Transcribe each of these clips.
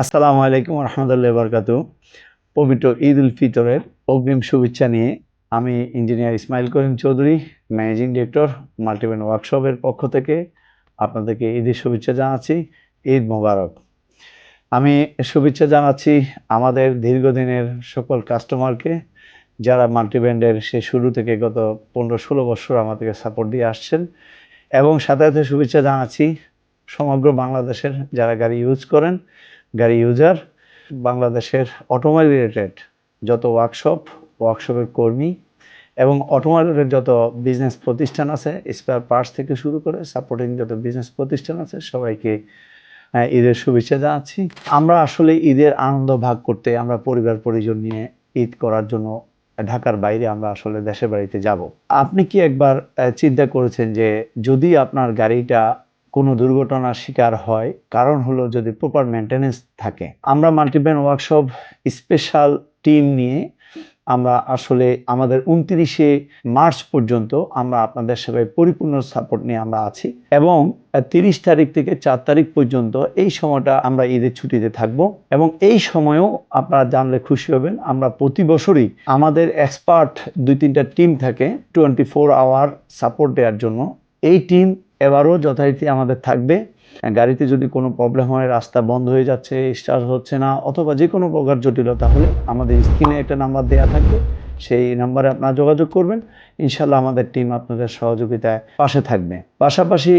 আসসালামু আলাইকুম রহমতুল্লাহ বরকাতু। পবিত্র ঈদ উল ফিতরের অগ্রিম শুভেচ্ছা নিয়ে আমি engineer Ismail Karim Chowdhury, managing director multipan ওয়ার্কশপের পক্ষ থেকে আপনাদেরকে ঈদের শুভেচ্ছা জানাচ্ছি। ঈদ মোবারক। আমি শুভেচ্ছা জানাচ্ছি আমাদের দীর্ঘদিনের সকল কাস্টমারকে, যারা মাল্টিব্র্যান্ডের সে শুরু থেকে গত 15-16 বছর আমাদেরকে সাপোর্ট দিয়ে আসছেন, এবং সাথে সাথে শুভেচ্ছা জানাচ্ছি সমগ্র বাংলাদেশের যারা গাড়ি ইউজ করেন, গাড়ি ইউজার, বাংলাদেশের অটোমোবাইল রিলেটেড যত ওয়ার্কশপের কর্মী এবং অটোমোবাইলের যত বিজনেস প্রতিষ্ঠান আছে, স্পেয়ার পার্টস থেকে শুরু করে সাপোর্টিং যত বিজনেস প্রতিষ্ঠান আছে, সবাইকে ঈদের শুভেচ্ছা জানাচ্ছি। আমরা আসলে ঈদের আনন্দ ভাগ করতে আমরা পরিবার পরিজন নিয়ে ঈদ করার জন্য ঢাকার বাইরে আমরা আসলে দেশের বাড়িতে যাব। আপনি কি একবার চিন্তা করেছেন যে যদি আপনার গাড়িটা কোনো দুর্ঘটনার শিকার হয়, কারণ হলো যদি প্রপার মেনটেনেন্স থাকে, আমরা মাল্টিপ্যান ওয়ার্কশপ স্পেশাল টিম নিয়ে আমরা আসলে আমাদের 29শে মার্চ পর্যন্ত আমরা আপনাদের সেবায় পরিপূর্ণ সাপোর্ট নিয়ে আমরা আছি, এবং 30 তারিখ থেকে 4 তারিখ পর্যন্ত এই সময়টা আমরা ঈদের ছুটিতে থাকব। এবং এই সময়ও আপনারা জানলে খুশি হবেন, আমরা প্রতি বছরই আমাদের এক্সপার্ট 2-3টা টিম থাকে 24 আওয়ার সাপোর্ট দেওয়ার জন্য। এই টিম এবারও যথারীতি আমাদের থাকবে। গাড়িতে যদি কোনো প্রবলেম হয়, রাস্তা বন্ধ হয়ে যাচ্ছে, স্টার্ট হচ্ছে না, অথবা যে কোনো প্রকার জটিলতা হলে আমাদের স্ক্রিনে একটা নাম্বার দেওয়া থাকবে, সেই নাম্বারে আপনারা যোগাযোগ করবেন। ইনশাল্লাহ আমাদের টিম আপনাদের সহযোগিতায় পাশে থাকবে। পাশাপাশি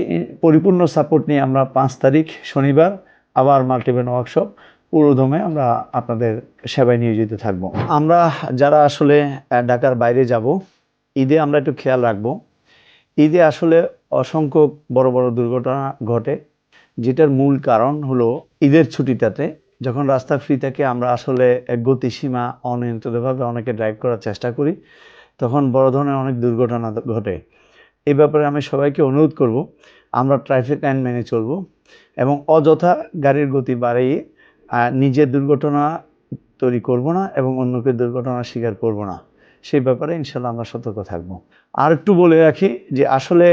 পরিপূর্ণ সাপোর্ট নিয়ে আমরা 5 তারিখ শনিবার আবার মাল্টিপ্যান ওয়ার্কশপ পুরোদমে আমরা আপনাদের সেবায় নিয়োজিত থাকব। আমরা যারা আসলে ঢাকার বাইরে যাব, ঈদে আমরা একটু খেয়াল রাখবো। ঈদে আসলে অসংখ্য বড় বড় দুর্ঘটনা ঘটে, যেটার মূল কারণ হলো ঈদের ছুটিটাতে যখন রাস্তা ফ্রি থাকে, আমরা আসলে গতিসীমা অনিয়ন্ত্রিতভাবে অনেকে ড্রাইভ করার চেষ্টা করি, তখন বড় ধরনের অনেক দুর্ঘটনা ঘটে। এই ব্যাপারে আমি সবাইকে অনুরোধ করব, আমরা ট্রাফিক আইন মেনে চলব এবং অযথা গাড়ির গতি বাড়িয়ে নিজের দুর্ঘটনা তৈরি করব না এবং অন্যকে দুর্ঘটনার শিকার করব না। সেই ব্যাপারে ইনশাল্লাহ আমরা সতর্ক থাকব। আর একটু বলে রাখি যে আসলে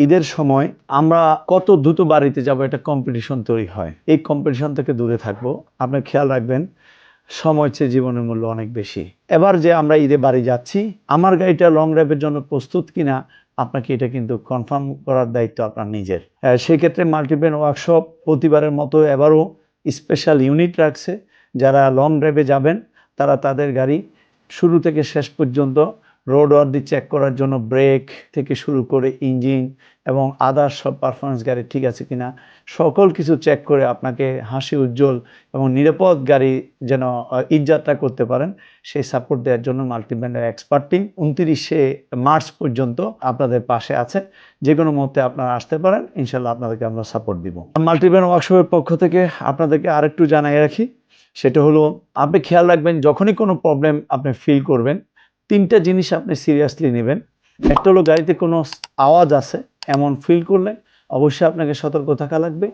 ঈদের সময় আমরা কত দ্রুত বাড়িতে যাব, একটা কম্পিটিশন তৈরি হয়। এই কম্পিটিশন থেকে দূরে থাকবো। আপনি খেয়াল রাখবেন, সময় চেয়ে জীবনের মূল্য অনেক বেশি। এবার যে আমরা ঈদে বাড়ি যাচ্ছি, আমার গাড়িটা লং ড্রাইভের জন্য প্রস্তুত কিনা আপনাকে এটা কিন্তু কনফার্ম করার দায়িত্ব আপনার নিজের। সেই ক্ষেত্রে মাল্টিপ্যান ওয়ার্কশপ প্রতিবারের মতো এবারও স্পেশাল ইউনিট রাখছে। যারা লং ড্রাইভে যাবেন তারা তাদের গাড়ি শুরু থেকে শেষ পর্যন্ত রোড ওয়ার্দি চেক করার জন্য ব্রেক থেকে শুরু করে ইঞ্জিন এবং আদার্স সব পারফরমেন্স গাড়ি ঠিক আছে কিনা সকল কিছু চেক করে আপনাকে হাসি উজ্জ্বল এবং নিরাপদ গাড়ি যেন ঈদযাত্রা করতে পারেন, সেই সাপোর্ট দেওয়ার জন্য মাল্টিব্র্যান্ডের এক্সপার্ট টিম 29শে মার্চ পর্যন্ত আপনাদের পাশে আছে। যে কোনো মুহূর্তে আপনারা আসতে পারেন, ইনশাল্লাহ আপনাদেরকে আমরা সাপোর্ট দিব। মাল্টিব্র্যান্ড ওয়ার্কশপের পক্ষ থেকে আপনাদেরকে আরেকটু জানাই রাখি, সেটা হলো আপনি খেয়াল রাখবেন যখনই কোনো প্রবলেম আপনি ফিল করবেন, 3টা জিনিস আপনি সিরিয়াসলি নেবেন। একটা হলো গাড়িতে কোনো আওয়াজ আছে এমন ফিল করলে অবশ্যই আপনাকে সতর্ক থাকা লাগবে।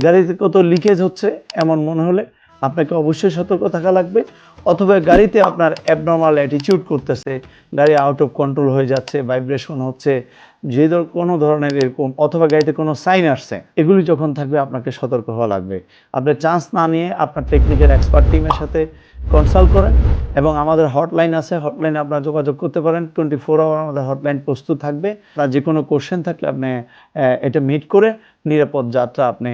গাড়িতে কত লিকেজ হচ্ছে এমন মনে হলে আপনাকে অবশ্যই সতর্ক থাকা লাগবে। অথবা গাড়িতে আপনার অ্যাবনর্মাল অ্যাটিটিউড করতেছে, গাড়ি আউট অফ কন্ট্রোল হয়ে যাচ্ছে, ভাইব্রেশন হচ্ছে, যে কোনো ধরনের এরকম, অথবা গাড়িতে কোনো সাইন আসছে, এগুলি যখন থাকবে আপনাকে সতর্ক হওয়া লাগবে। আপনি চান্স না নিয়ে আপনার টেকনিক্যাল এক্সপার্ট টিমের সাথে কনসাল্ট করেন, এবং আমাদের হটলাইন আছে, হটলাইনে আপনারা যোগাযোগ করতে পারেন। 24 আওয়ার আমাদের হটলাইন প্রস্তুত থাকবে। আপনার যে কোনো কোশ্চেন থাকলে আপনি এটা মিট করে নিরাপদ যাত্রা আপনি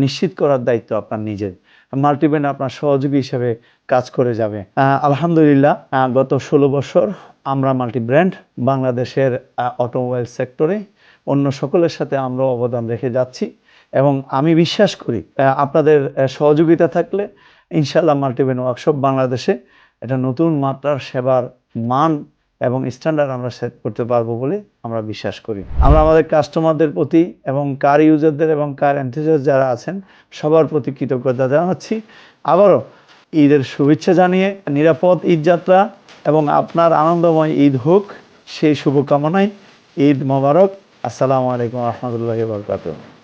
নিশ্চিত করার দায়িত্ব আপনার নিজের। মাল্টিব্র্যান্ড আপনার সহযোগী হিসেবে কাজ করে যাবে। আলহামদুলিল্লাহ, গত 16 বছর আমরা মাল্টিব্র্যান্ড বাংলাদেশের অটোমোবাইল সেক্টরে অন্য সকলের সাথে আমরা অবদান রেখে যাচ্ছি, এবং আমি বিশ্বাস করি আপনাদের সহযোগিতা থাকলে ইনশাল্লাহ মাল্টিব্র্যান্ড ওয়ার্কশপ বাংলাদেশে একটা নতুন মাত্রার সেবার মান এবং স্ট্যান্ডার্ড আমরা সেট করতে পারবো বলে আমরা বিশ্বাস করি। আমরা আমাদের কাস্টমারদের প্রতি এবং কার ইউজারদের এবং কার এনথুজিয়াস্ট যারা আছেন সবার প্রতি কৃতজ্ঞতা জানাচ্ছি। আবারও ঈদের শুভেচ্ছা জানিয়ে নিরাপদ ঈদযাত্রা এবং আপনার আনন্দময় ঈদ হোক, সেই শুভকামনায় ঈদ মোবারক। আসসালামু আলাইকুম রহমতুল্লাহি ওয়া বারাকাতুহু।